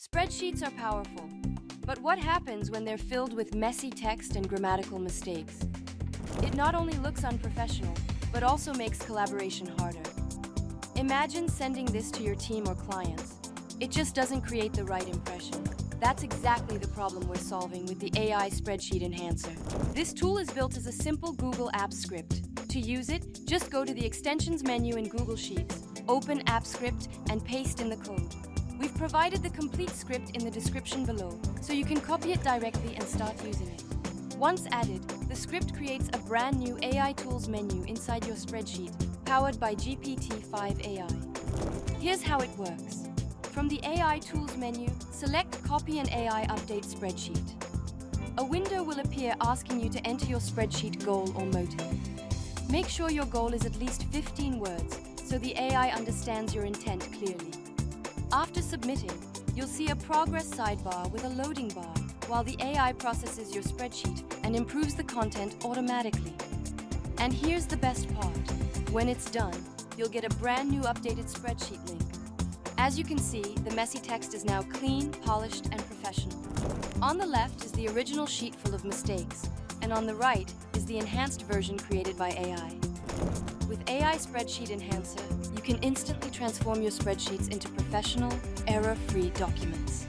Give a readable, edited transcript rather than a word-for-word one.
Spreadsheets are powerful, but what happens when they're filled with messy text and grammatical mistakes? It not only looks unprofessional, but also makes collaboration harder. Imagine sending this to your team or clients. It just doesn't create the right impression. That's exactly the problem we're solving with the AI Spreadsheet Enhancer. This tool is built as a simple Google Apps script. To use it, just go to the Extensions menu in Google Sheets, open App Script, and paste in the code. We've provided the complete script in the description below, so you can copy it directly and start using it. Once added, the script creates a brand new AI Tools menu inside your spreadsheet, powered by GPT-5 AI. Here's how it works. From the AI Tools menu, select Copy and AI Update Spreadsheet. A window will appear asking you to enter your spreadsheet goal or motive. Make sure your goal is at least 15 words, so the AI understands your intent clearly. After submitting, you'll see a progress sidebar with a loading bar, while the AI processes your spreadsheet and improves the content automatically. And here's the best part. When it's done, you'll get a brand new updated spreadsheet link. As you can see, the messy text is now clean, polished, and professional. On the left is the original sheet full of mistakes, and on the right is the enhanced version created by AI. With AI Spreadsheet Enhancer, you can instantly transform your spreadsheets into professional, error-free documents.